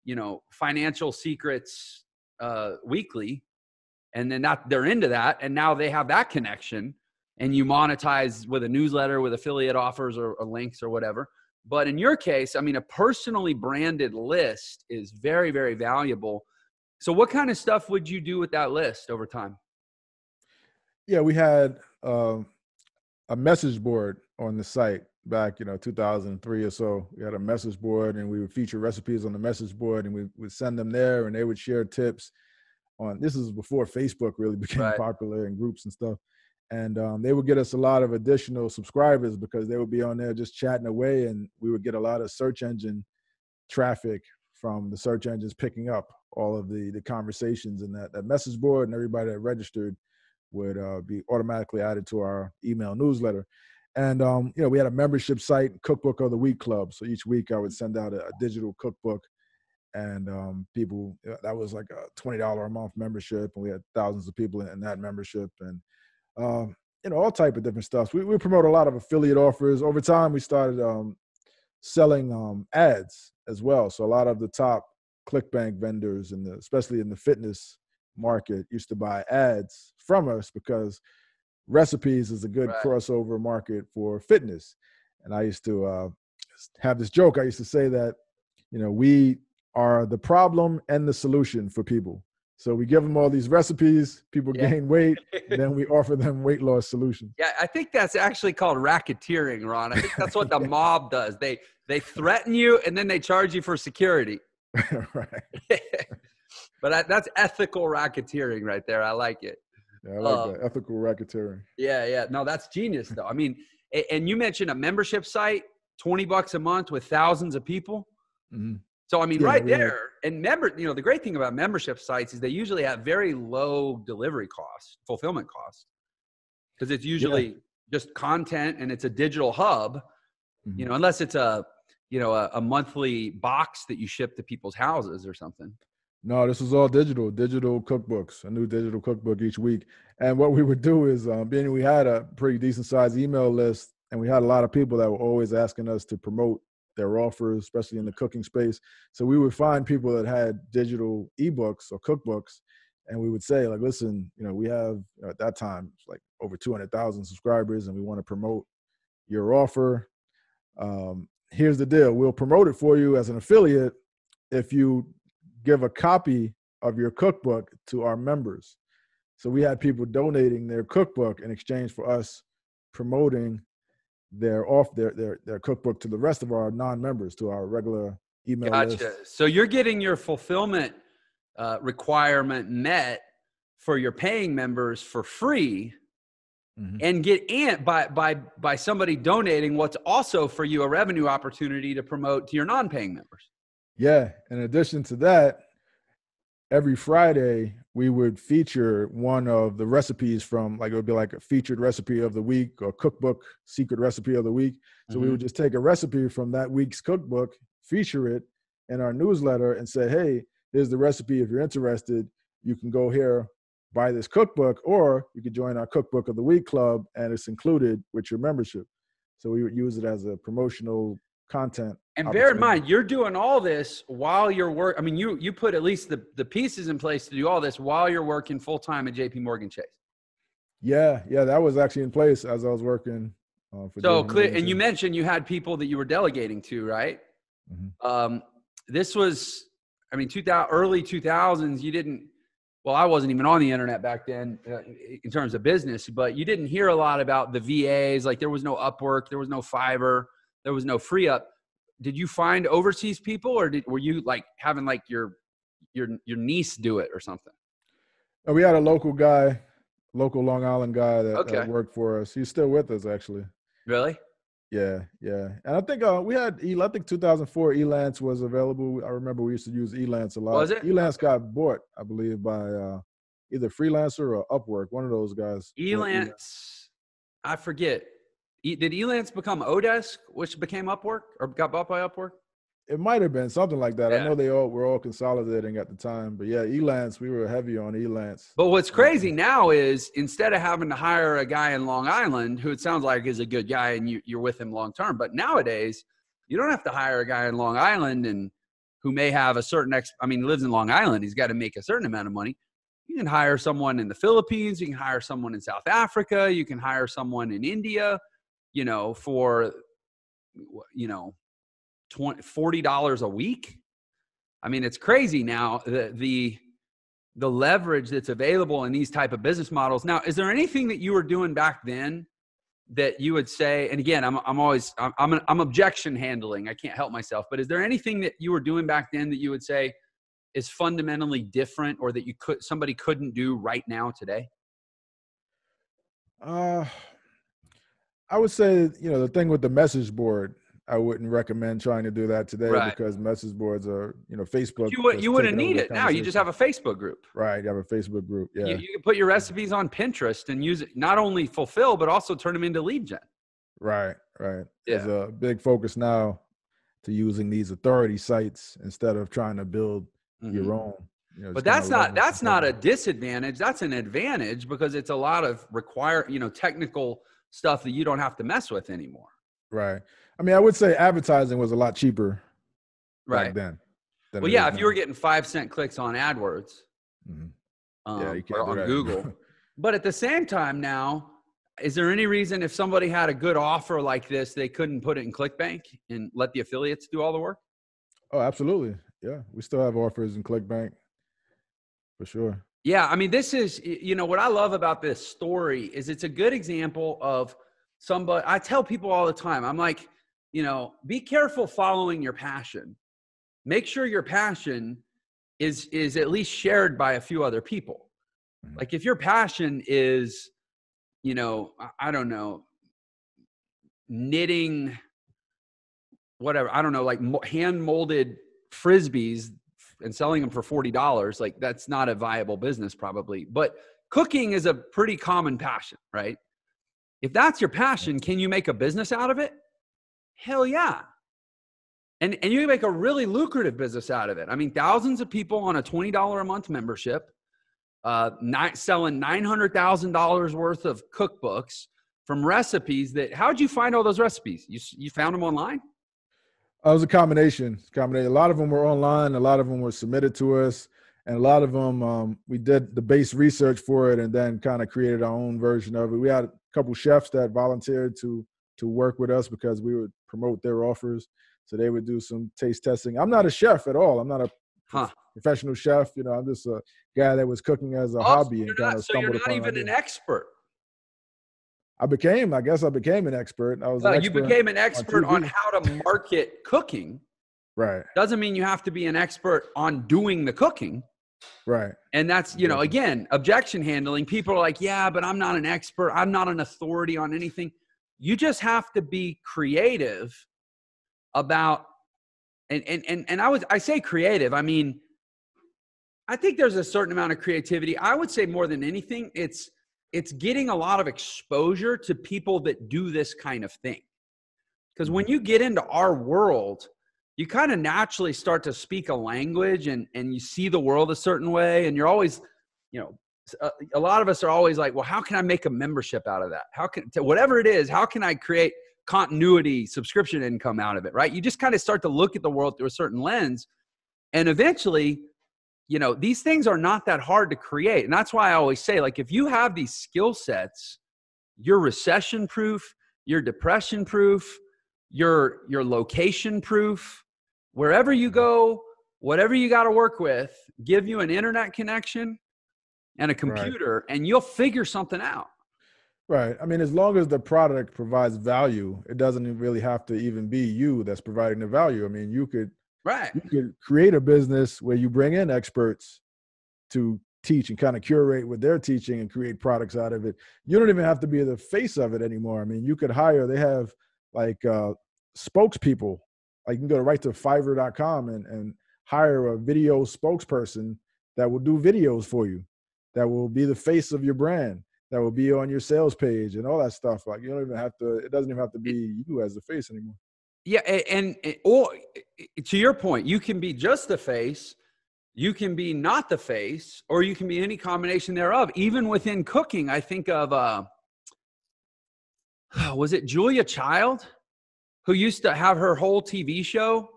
you know, Financial Secrets Weekly, and then they're into that, and now they have that connection, and you monetize with a newsletter with affiliate offers or links or whatever. But in your case, I mean, a personally branded list is very, very valuable. So what kind of stuff would you do with that list over time? Yeah, we had a message board on the site back, 2003 or so. We had a message board, and we would feature recipes on the message board, and we would send them there, and they would share tips on, this is before Facebook really became popular and groups and stuff. And they would get us a lot of additional subscribers because they would be on there just chatting away, and we would get a lot of search engine traffic from the search engines picking up all of the conversations in that message board, and everybody that registered would be automatically added to our email newsletter. And, we had a membership site, Cookbook of the Week Club. So each week I would send out a digital cookbook, and people, that was like a $20 a month membership, and we had thousands of people in that membership, and all type of different stuff. We promote a lot of affiliate offers. Over time, we started selling ads as well. So a lot of the top Clickbank vendors, especially in the fitness market, used to buy ads from us because recipes is a good crossover market for fitness. And I used to have this joke. I used to say that, we are the problem and the solution for people. So we give them all these recipes, people gain weight, and then we offer them weight loss solutions. Yeah, I think that's actually called racketeering, Ron. I think that's what the mob does. They threaten you, and then they charge you for security. Right. But that's ethical racketeering right there. I like it. Yeah, I like that. Ethical racketeering. Yeah. No, that's genius, though. I mean, and you mentioned a membership site, $20 a month with thousands of people. Mm-hmm. So, I mean, right there, and the great thing about membership sites is they usually have very low delivery costs, fulfillment costs, because it's usually just content and it's a digital hub, unless it's a monthly box that you ship to people's houses or something. No, this was all digital cookbooks, a new digital cookbook each week. And what we would do is, being we had a pretty decent sized email list, and we had a lot of people that were always asking us to promote their offers, especially in the cooking space. So we would find people that had digital ebooks or cookbooks, and we would say, like, listen, we have, at that time, like over 200,000 subscribers, and we want to promote your offer. Here's the deal. We'll promote it for you as an affiliate if you give a copy of your cookbook to our members. So we had people donating their cookbook in exchange for us promoting their cookbook to the rest of our non-members, to our regular email list. So you're getting your fulfillment requirement met for your paying members for free, and by somebody donating what's also for you a revenue opportunity to promote to your non-paying members. Yeah. In addition to that, every Friday we would feature one of the recipes from, like, it would be like a featured recipe of the week or cookbook secret recipe of the week. So we would just take a recipe from that week's cookbook, feature it in our newsletter, and say, hey, here's the recipe. If you're interested, you can go here, buy this cookbook, or you could join our Cookbook of the Week club, and it's included with your membership. So we would use it as a promotional content. And bear in mind, you're doing all this while you're working. I mean, you put at least the pieces in place to do all this while you're working full-time at JPMorgan Chase. Yeah, that was actually in place as I was working. So clear. And you mentioned you had people that you were delegating to, right? Mm-hmm. This was, I mean, early 2000s. You didn't. Well, I wasn't even on the internet back then in terms of business, but you didn't hear a lot about the VAs. Like there was no Upwork, there was no Fiverr, there was no FreeUp. Did you find overseas people, or were you like having like your niece do it or something? We had a local Long Island guy that worked for us. He's still with us, actually. Really? Yeah. And I think we had, I think 2004 Elance was available. I remember we used to use Elance a lot. Was it? Elance got bought, I believe, by either Freelancer or Upwork, one of those guys. Elance, I forget. Did Elance become Odesk, which became Upwork, or got bought by Upwork? It might have been something like that. Yeah. I know they were all consolidating at the time, but yeah, Elance, we were heavy on Elance. But what's crazy now is instead of having to hire a guy in Long Island, who it sounds like is a good guy and you're with him long term, but nowadays you don't have to hire a guy in Long Island and who may have a certain he lives in Long Island. He's got to make a certain amount of money. You can hire someone in the Philippines. You can hire someone in South Africa. You can hire someone in India, for, $40 a week. I mean, it's crazy now, the leverage that's available in these type of business models. Now, is there anything that you were doing back then that you would say, and again, I'm objection handling. I can't help myself, but is there anything that you were doing back then that you would say is fundamentally different, or that somebody couldn't do right now today? I would say, the thing with the message board, I wouldn't recommend trying to do that today, right? Because message boards are, Facebook. You wouldn't need it now. You just have a Facebook group. Right. You have a Facebook group. Yeah. You can put your recipes on Pinterest and use it, not only fulfill, but also turn them into lead gen. Right. Yeah. There's a big focus now to using these authority sites instead of trying to build your own. But that's not a disadvantage. That's an advantage, because it's a lot of technical stuff that you don't have to mess with anymore. Right. I mean, I would say advertising was a lot cheaper back then. Well, yeah, if you were getting 5-cent clicks on AdWords, you or can't on Google. But at the same time now, is there any reason if somebody had a good offer like this, they couldn't put it in Clickbank and let the affiliates do all the work? Oh, absolutely. Yeah. We still have offers in Clickbank for sure. Yeah. I mean, this is, what I love about this story is it's a good example of somebody. I tell people all the time, I'm like, be careful following your passion. Make sure your passion is at least shared by a few other people. Mm-hmm. Like if your passion is, I don't know, knitting, whatever, I don't know, like hand molded Frisbees and selling them for $40, like that's not a viable business probably. But cooking is a pretty common passion, right? If that's your passion, can you make a business out of it? Hell yeah. And you can make a really lucrative business out of it. I mean, thousands of people on a $20 a month membership, selling $900,000 worth of cookbooks from recipes how'd you find all those recipes? You found them online? It was a combination. A lot of them were online. A lot of them were submitted to us. And a lot of them, we did the base research for it and then kind of created our own version of it. We had a couple chefs that volunteered to work with us because we would promote their offers. So they would do some taste testing. I'm not a chef at all. I'm not a professional chef. I'm just a guy that was cooking as a hobby and kind of stumbled upon it. So you're not even an expert. I became an expert. You became an expert on how to market cooking. Right. Doesn't mean you have to be an expert on doing the cooking. Right. And that's, again, objection handling. People are like, yeah, but I'm not an expert. I'm not an authority on anything. You just have to be creative about, and I say creative. I mean, I think there's a certain amount of creativity. I would say more than anything, it's getting a lot of exposure to people that do this kind of thing. Because when you get into our world, you kind of naturally start to speak a language and you see the world a certain way. And you're always, you know, a lot of us are always like, well, how can I make a membership out of that? How can, whatever it is, how can I create continuity, subscription income out of it, right? You just kind of start to look at the world through a certain lens. And eventually, you know, these things are not that hard to create. And that's why I always say, like, if you have these skill sets, you're recession proof, you're depression proof, you're location proof. Wherever you go, whatever you got to work with, give you an internet connection and a computer, and you'll figure something out. Right. I mean, as long as the product provides value, it doesn't really have to even be you that's providing the value. I mean, you could create a business where you bring in experts to teach and kind of curate what they're teaching and create products out of it. You don't even have to be the face of it anymore. I mean, you could hire, they have like spokespeople. Like you can go right to Fiverr.com and hire a video spokesperson that will do videos for you, that will be the face of your brand, that will be on your sales page and all that stuff. Like you don't even have to, it doesn't even have to be you as the face anymore. Yeah. And or to your point, you can be just the face, you can be not the face, or you can be any combination thereof. Even within cooking, I think of, was it Julia Child, who used to have her whole TV show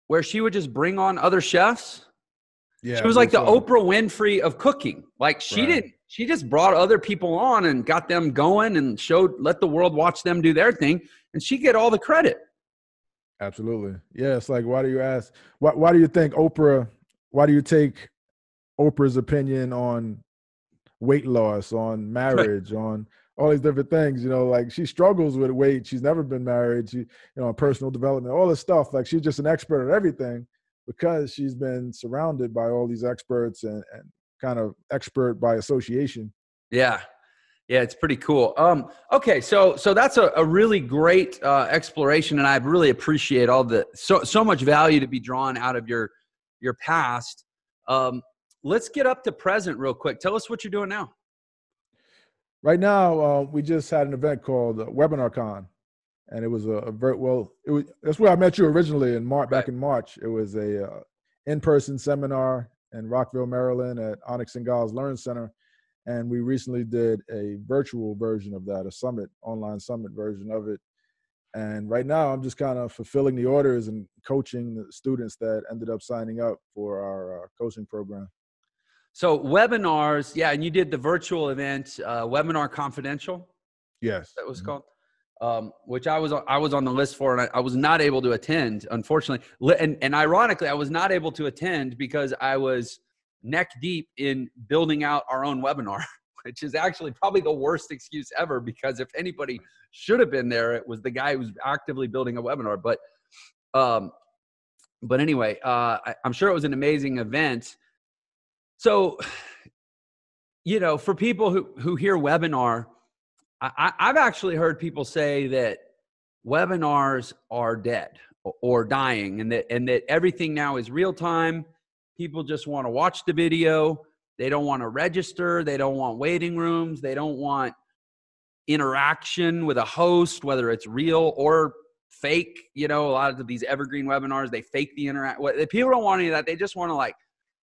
where she would just bring on other chefs? Yeah, she was like the Oprah Winfrey of cooking. Like she just brought other people on and got them going and let the world watch them do their thing. And she get all the credit. Absolutely. Yeah. It's like, why do you ask, why do you think why do you take Oprah's opinion on weight loss, on marriage, on all these different things, you know, like she struggles with weight. She's never been married. She, you know, personal development, all this stuff. Like she's just an expert at everything because she's been surrounded by all these experts and kind of expert by association. Yeah. Yeah. It's pretty cool. Okay. So that's a really great exploration. And I really appreciate all so much value to be drawn out of your past. Let's get up to present real quick. Tell us what you're doing now. Right now, we just had an event called WebinarCon, and it was that's where I met you originally back in March. It was a in-person seminar in Rockville, Maryland at Onyx and Giles Learn Center, and we recently did a virtual version of that, online summit version of it. And right now, I'm just kind of fulfilling the orders and coaching the students that ended up signing up for our coaching program. So webinars, yeah, and you did the virtual event, Webinar Confidential. Yes, that was called, which I was on the list for, and I was not able to attend, unfortunately. And ironically, I was not able to attend because I was neck deep in building out our own webinar, which is actually probably the worst excuse ever. Because if anybody should have been there, it was the guy who's actively building a webinar. But anyway, I'm sure it was an amazing event. So, you know, for people who hear webinar, I've actually heard people say that webinars are dead or dying, and that everything now is real time. People just want to watch the video. They don't want to register. They don't want waiting rooms. They don't want interaction with a host, whether it's real or fake. You know, a lot of these evergreen webinars, they fake the people don't want any of that. They just want to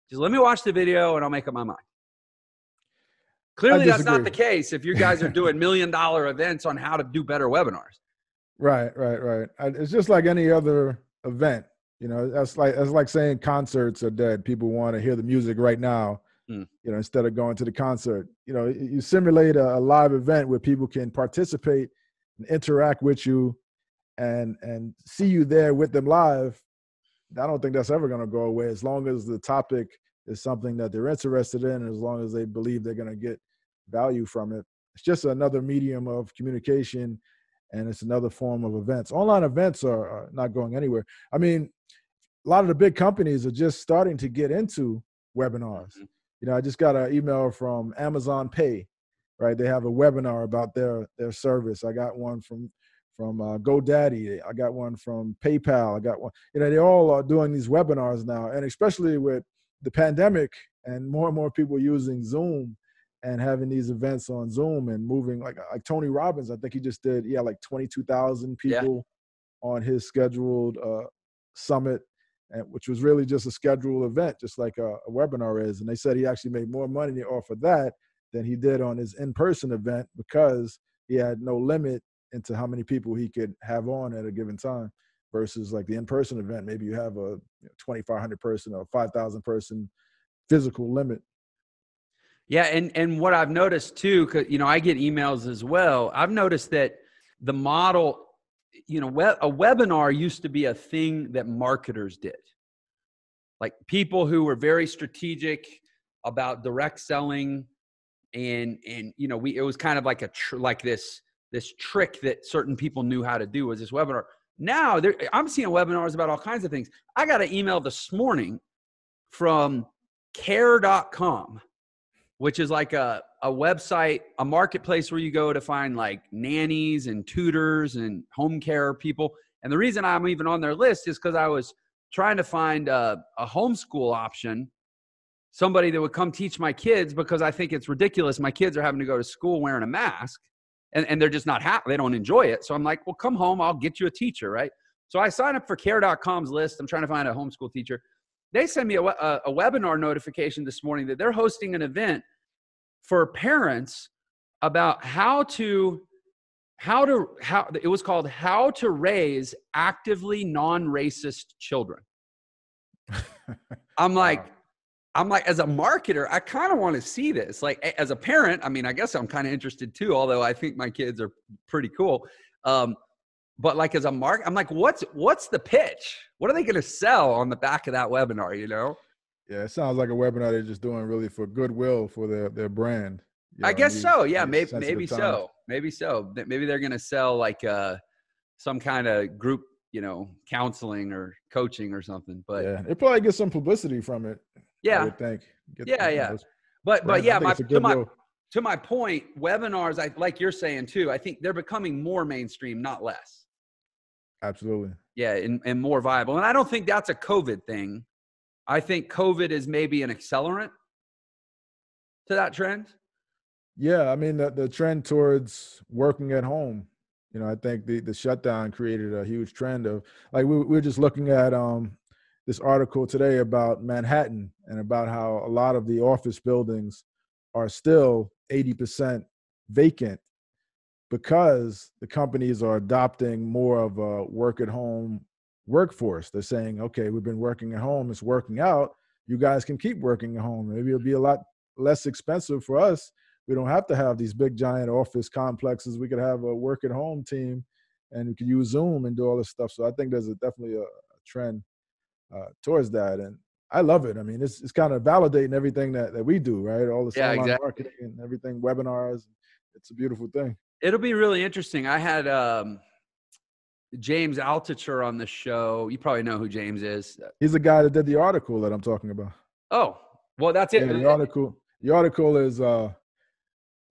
just let me watch the video and I'll make up my mind. Clearly, that's not the case if you guys are doing $1 million events on how to do better webinars. Right. It's just like any other event. You know, that's like saying concerts are dead. People want to hear the music right now, you know, instead of going to the concert. You know, you simulate a live event where people can participate and interact with you and see you there with them live. I don't think that's ever going to go away as long as the topic is something that they're interested in, and as long as they believe they're going to get value from it. It's just another medium of communication, and it's another form of events. Online events are not going anywhere. I mean, a lot of the big companies are just starting to get into webinars. You know, I just got an email from Amazon Pay, right? They have a webinar about their service. I got one from GoDaddy. I got one from PayPal. I got one, you know, they all are doing these webinars now. And especially with the pandemic and more people using Zoom and having these events on Zoom and moving like Tony Robbins, I think he just did, like 22,000 people on his scheduled summit, and which was really just a scheduled event, just like a webinar is. And they said he actually made more money off of that than he did on his in-person event because he had no limit into how many people he could have on at a given time versus like the in-person event. Maybe you have a 2,500 person or 5,000 person physical limit. Yeah. And what I've noticed too, 'cause, I get emails as well. I've noticed that the model, a webinar used to be a thing that marketers did. Like people who were very strategic about direct selling and it was kind of like this trick that certain people knew how to do was this webinar. Now I'm seeing webinars about all kinds of things. I got an email this morning from care.com, which is like a website, a marketplace where you go to find like nannies and tutors and home care people. And the reason I'm even on their list is because I was trying to find a homeschool option, somebody that would come teach my kids, because I think it's ridiculous. My kids are having to go to school wearing a mask and they're just not happy. They don't enjoy it. So I'm like, well, come home. I'll get you a teacher, right? So I signed up for care.com's list. I'm trying to find a homeschool teacher. They sent me a webinar notification this morning that they're hosting an event for parents about how it was called How to Raise Actively Non-Racist Children. I'm like, as a marketer, I kind of want to see this. Like as a parent, I mean, I guess I'm kind of interested too, although I think my kids are pretty cool. But like as a market, I'm like, what's the pitch? What are they going to sell on the back of that webinar, Yeah, it sounds like a webinar they're just doing really for goodwill for their brand. I guess so. Yeah, maybe so. Maybe so. Maybe they're going to sell like some kind of group, counseling or coaching or something. But yeah, they probably get some publicity from it. Yeah, I would think. But yeah, to my point, webinars, like you're saying too, I think they're becoming more mainstream, not less. Absolutely. Yeah, and more viable. And I don't think that's a COVID thing. I think COVID is maybe an accelerant to that trend. Yeah, I mean, the trend towards working at home, I think the shutdown created a huge trend of, like, we were just looking at this article today about Manhattan and about how a lot of the office buildings are still 80% vacant because the companies are adopting more of a work at home workforce. They're saying, okay, we've been working at home, it's working out. You guys can keep working at home. Maybe it'll be a lot less expensive for us. We don't have to have these big giant office complexes. We could have a work at home team and we could use Zoom and do all this stuff. So I think there's definitely a trend towards that. And I love it. I mean, it's kind of validating everything that we do, right? All this online marketing and everything, webinars. It's a beautiful thing. It'll be really interesting. I had James Altucher on the show. You probably know who James is. He's the guy that did the article that I'm talking about. Oh, well, that's it. Yeah, the article is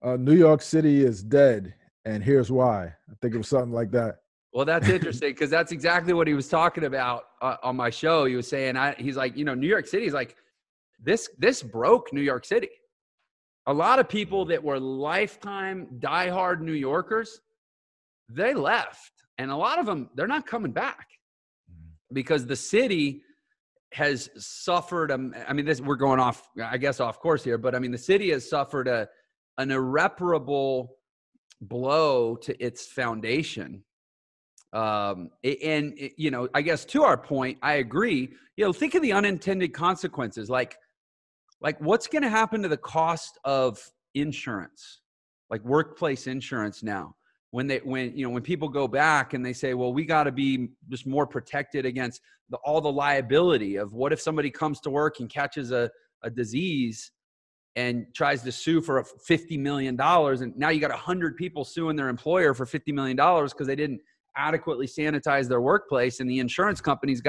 New York City is dead, and here's why. I think it was something like that. Well, that's interesting because that's exactly what he was talking about on my show. He was saying, he's like, New York City is like, this broke New York City. A lot of people that were lifetime diehard New Yorkers, they left. And a lot of them, they're not coming back because the city has suffered. We're going off course here, but I mean, the city has suffered an irreparable blow to its foundation. I guess to our point, I agree. Think of the unintended consequences. Like what's going to happen to the cost of insurance, like workplace insurance now, when people go back and they say, well, we got to be just more protected against all the liability of what if somebody comes to work and catches a disease and tries to sue for $50 million. And now you got 100 people suing their employer for $50 million because they didn't adequately sanitize their workplace. And the insurance company's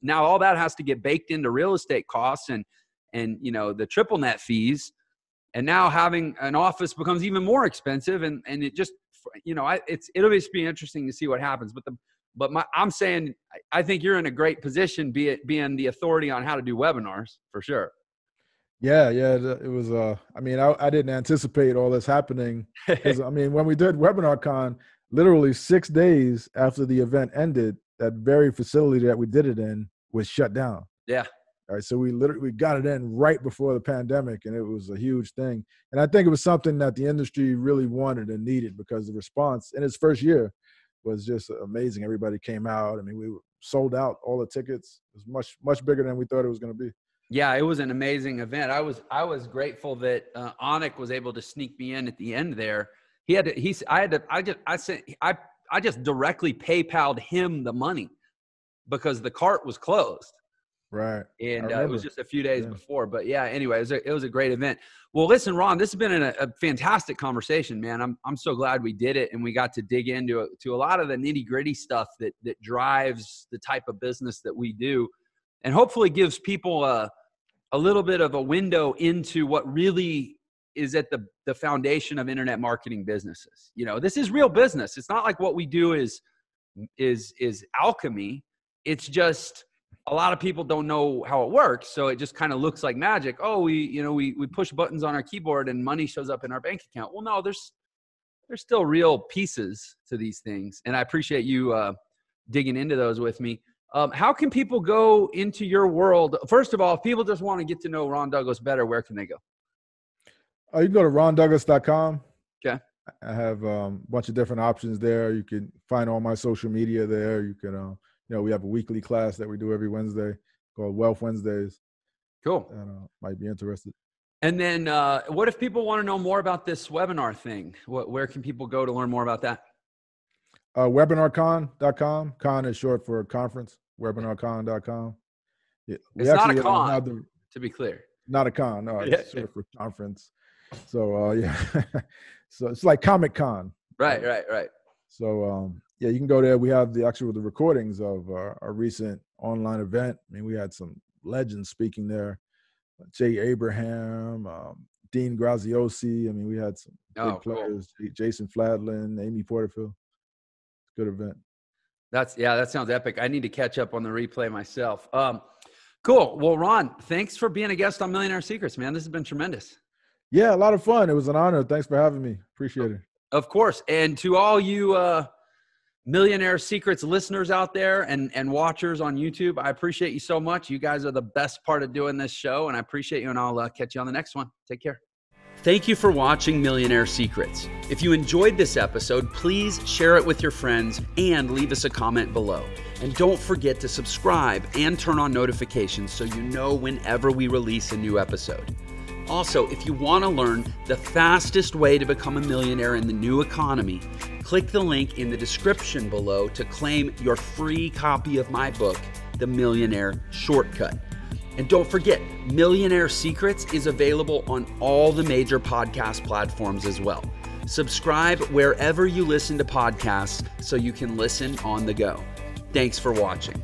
now all that has to get baked into real estate costs and the triple net fees. And now having an office becomes even more expensive. And it just, it'll just be interesting to see what happens. I'm saying, I think you're in a great position, being the authority on how to do webinars for sure. Yeah, it was. I didn't anticipate all this happening. Because when we did WebinarCon, literally 6 days after the event ended, that very facility that we did it in was shut down. Yeah. All right. So we got it in right before the pandemic, and it was a huge thing. And I think it was something that the industry really wanted and needed, because the response in its first year was just amazing. Everybody came out. I mean, we sold out all the tickets. It was much, much bigger than we thought it was going to be. Yeah, it was an amazing event. I was grateful that Anik was able to sneak me in at the end there. I just directly PayPal'd him the money because the cart was closed. Right. And it was just a few days before. But yeah, anyway, it was a great event. Well, listen, Ron, this has been a fantastic conversation, man. I'm so glad we did it, and we got to dig into a lot of the nitty-gritty stuff that drives the type of business that we do, and hopefully gives people a little bit of a window into what really is at the foundation of internet marketing businesses. You know, this is real business. It's not like what we do is alchemy. It's just a lot of people don't know how it works. So it just kind of looks like magic. Oh, we push buttons on our keyboard and money shows up in our bank account. Well, no, there's still real pieces to these things. And I appreciate you digging into those with me. How can people go into your world? First of all, if people just want to get to know Ron Douglas better, where can they go? You can go to rondouglas.com. Okay. I have a bunch of different options there. You can find all my social media there. You can, we have a weekly class that we do every Wednesday called Wealth Wednesdays. Cool. And might be interested. And then what if people want to know more about this webinar thing? Where can people go to learn more about that? Webinarcon.com. Con is short for conference. Webinarcon.com. Yeah, it's not a con, to be clear. Not a con. No, it's short for conference. So, so it's like Comic-Con. Right. So, you can go there. We have the recordings of our recent online event. I mean, we had some legends speaking there. Jay Abraham, Dean Graziosi. I mean, we had some big players. Cool. Jason Fladlin, Amy Porterfield. Good event. That sounds epic. I need to catch up on the replay myself. Cool. Well, Ron, thanks for being a guest on Millionaire Secrets, man. This has been tremendous. Yeah, a lot of fun. It was an honor. Thanks for having me. Appreciate it. Of course. And to all you Millionaire Secrets listeners out there and watchers on YouTube, I appreciate you so much. You guys are the best part of doing this show, and I appreciate you, and I'll catch you on the next one. Take care. Thank you for watching Millionaire Secrets. If you enjoyed this episode, please share it with your friends and leave us a comment below. And don't forget to subscribe and turn on notifications so you know whenever we release a new episode. Also, if you want to learn the fastest way to become a millionaire in the new economy, click the link in the description below to claim your free copy of my book, The Millionaire Shortcut. And don't forget, Millionaire Secrets is available on all the major podcast platforms as well. Subscribe wherever you listen to podcasts so you can listen on the go. Thanks for watching.